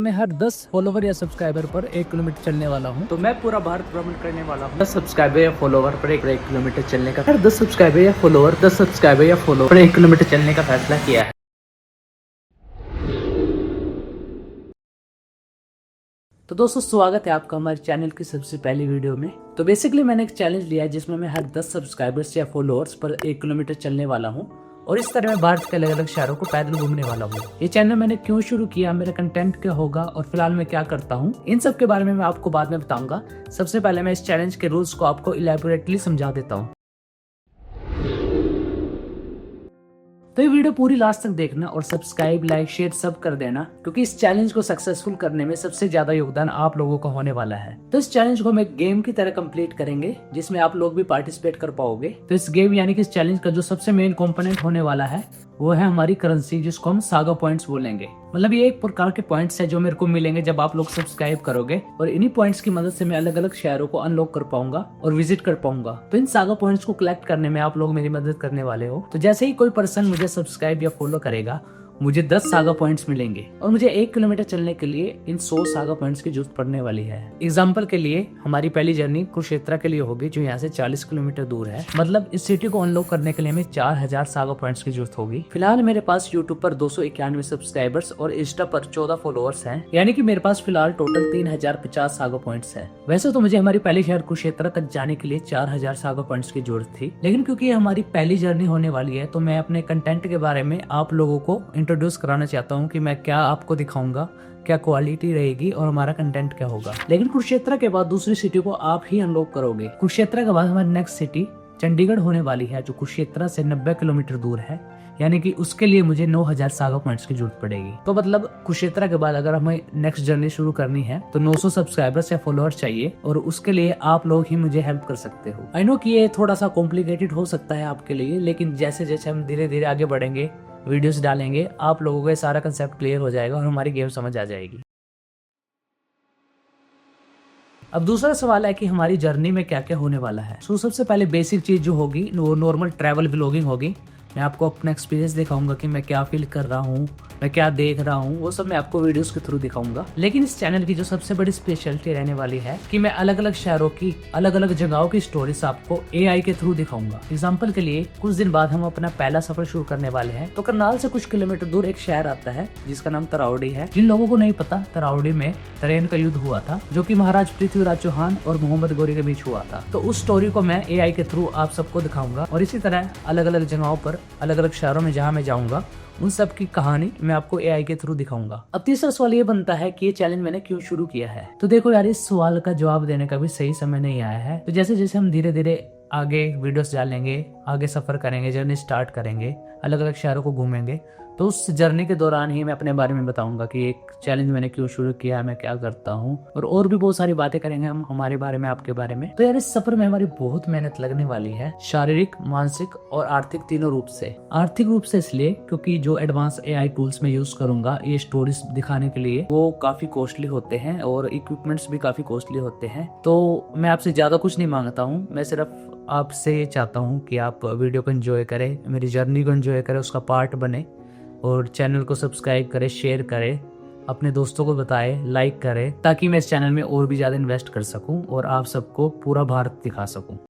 मैं हर 10 फॉलोवर या सब्सक्राइबर पर 1 किलोमीटर चलने वाला हूं। तो मैं पूरा भारत भ्रमण करने वाला हूं। 10 सब्सक्राइबर या फॉलोवर पर 1 किलोमीटर चलने का हर 10 सब्सक्राइबर या फॉलोवर पर 1 किलोमीटर चलने का फैसला किया है। तो दोस्तों स्वागत है आपका हमारे चैनल की सबसे पहली वीडियो में। तो बेसिकली मैंने एक चैलेंज लिया है जिसमें मैं हर 10 सब्सक्राइबर्स या फॉलोअर्स पर 1 किलोमीटर चलने वाला हूं और इस तरह मैं भारत के अलग अलग शहरों को पैदल घूमने वाला हूँ। ये चैनल मैंने क्यों शुरू किया, मेरा कंटेंट क्या होगा और फिलहाल मैं क्या करता हूँ, इन सब के बारे में मैं आपको बाद में बताऊंगा। सबसे पहले मैं इस चैलेंज के रूल्स को आपको इलैबोरेटली समझा देता हूँ। तो ये वीडियो पूरी लास्ट तक देखना और सब्सक्राइब, लाइक, शेयर सब कर देना, क्योंकि इस चैलेंज को सक्सेसफुल करने में सबसे ज्यादा योगदान आप लोगों का होने वाला है। तो इस चैलेंज को हम एक गेम की तरह कंप्लीट करेंगे जिसमें आप लोग भी पार्टिसिपेट कर पाओगे। तो इस गेम यानी कि इस चैलेंज का जो सबसे मेन कंपोनेंट होने वाला है वो है हमारी करेंसी, जिसको हम सागा पॉइंट्स बोलेंगे। मतलब ये एक प्रकार के पॉइंट्स है जो मेरे को मिलेंगे जब आप लोग सब्सक्राइब करोगे, और इन्हीं पॉइंट्स की मदद से मैं अलग अलग शहरों को अनलॉक कर पाऊंगा और विजिट कर पाऊंगा। तो इन सागा पॉइंट्स को कलेक्ट करने में आप लोग मेरी मदद करने वाले हो। तो जैसे ही कोई पर्सन मुझे सब्सक्राइब या फॉलो करेगा, मुझे 10 सागा पॉइंट्स मिलेंगे और मुझे 1 किलोमीटर चलने के लिए इन 100 सागा पॉइंट्स की जरूरत पड़ने वाली है। एग्जाम्पल के लिए हमारी पहली जर्नी कुरुक्षेत्र के लिए होगी जो यहाँ से 40 किलोमीटर दूर है। मतलब इस सिटी को अनलॉक करने के लिए हमें 4000 सागा पॉइंट्स की जरूरत होगी। फिलहाल मेरे पास यूट्यूब पर 291 सब्सक्राइबर्स और इंस्टा पर 14 फॉलोअर्स हैं, यानी कि मेरे पास फिलहाल टोटल 3050 सागा पॉइंट्स है। वैसे तो मुझे हमारी पहली शहर कुरुक्षेत्र तक जाने के लिए 4000 सागा पॉइंट्स की जरूरत थी, लेकिन क्योंकि हमारी पहली जर्नी होने वाली है तो मैं अपने कंटेंट के बारे में आप लोगों को इंट्रोड्यूस कराना चाहता हूं कि मैं क्या आपको दिखाऊंगा, क्या क्वालिटी रहेगी और हमारा कंटेंट क्या होगा। लेकिन कुरुक्षेत्र के बाद दूसरी सिटी को आप ही अनलॉक करोगे। कुरुक्षेत्र के बाद हमारी नेक्स्ट सिटी चंडीगढ़ होने वाली है जो कुरुक्षेत्र से 90 किलोमीटर दूर है, यानी कि उसके लिए मुझे 9000 सागा पॉइंट्स की जरूरत पड़ेगी। तो मतलब कुरुक्षेत्र के बाद अगर हमें नेक्स्ट जर्नी शुरू करनी है तो 900 सब्सक्राइबर्स या फॉलोअर्स चाहिए, और उसके लिए आप लोग ही मुझे हेल्प कर सकते हो। आई नो कि ये थोड़ा सा कॉम्प्लिकेटेड हो सकता है आपके लिए, लेकिन जैसे जैसे हम धीरे धीरे आगे बढ़ेंगे, वीडियोस डालेंगे, आप लोगों को सारा कंसेप्ट क्लियर हो जाएगा और हमारी गेम समझ आ जाएगी। अब दूसरा सवाल है कि हमारी जर्नी में क्या क्या होने वाला है। तो सबसे पहले बेसिक चीज जो होगी वो नॉर्मल ट्रैवल व्लॉगिंग होगी। मैं आपको अपना एक्सपीरियंस दिखाऊंगा कि मैं क्या फील कर रहा हूँ, मैं क्या देख रहा हूँ, वो सब मैं आपको वीडियोस के थ्रू दिखाऊंगा। लेकिन इस चैनल की जो सबसे बड़ी स्पेशलिटी रहने वाली है कि मैं अलग अलग शहरों की, अलग अलग जगहों की स्टोरीज आपको AI के थ्रू दिखाऊंगा। एग्जाम्पल के लिए कुछ दिन बाद हम अपना पहला सफर शुरू करने वाले हैं। तो करनाल से कुछ किलोमीटर दूर एक शहर आता है जिसका नाम तरावड़ी है। जिन लोगों को नहीं पता, तरावड़ी में तरेन का युद्ध हुआ था जो कि महाराज पृथ्वीराज चौहान और मोहम्मद गौरी के बीच हुआ था। तो उस स्टोरी को मैं AI के थ्रू आप सबको दिखाऊंगा, और इसी तरह अलग अलग जगहों पर, अलग अलग शहरों में जहां मैं जाऊंगा उन सब की कहानी मैं आपको AI के थ्रू दिखाऊंगा। अब तीसरा सवाल ये बनता है कि ये चैलेंज मैंने क्यों शुरू किया है। तो देखो यार, इस सवाल का जवाब देने का भी सही समय नहीं आया है। तो जैसे जैसे हम धीरे धीरे आगे वीडियोस डालेंगे, आगे सफर करेंगे, जर्नी स्टार्ट करेंगे, अलग अलग शहरों को घूमेंगे, तो उस जर्नी के दौरान ही मैं अपने बारे में बताऊंगा कि एक चैलेंज मैंने क्यों शुरू किया, मैं क्या करता हूँ, और भी बहुत सारी बातें करेंगे हम हमारे बारे में, आपके बारे में। तो यार इस सफर में हमारी बहुत मेहनत लगने वाली है, शारीरिक, मानसिक और आर्थिक तीनों रूप से। आर्थिक रूप से इसलिए क्योंकि जो एडवांस AI टूल्स में यूज करूंगा ये स्टोरीज दिखाने के लिए, वो काफी कॉस्टली होते हैं और इक्विपमेंट्स भी काफी कॉस्टली होते हैं। तो मैं आपसे ज्यादा कुछ नहीं मांगता हूँ, मैं सिर्फ आपसे ये चाहता हूँ कि आप वीडियो को एंजॉय करें, मेरी जर्नी को एंजॉय करें, उसका पार्ट बने, और चैनल को सब्सक्राइब करें, शेयर करें, अपने दोस्तों को बताएं, लाइक करें, ताकि मैं इस चैनल में और भी ज़्यादा इन्वेस्ट कर सकूं और आप सबको पूरा भारत दिखा सकूं।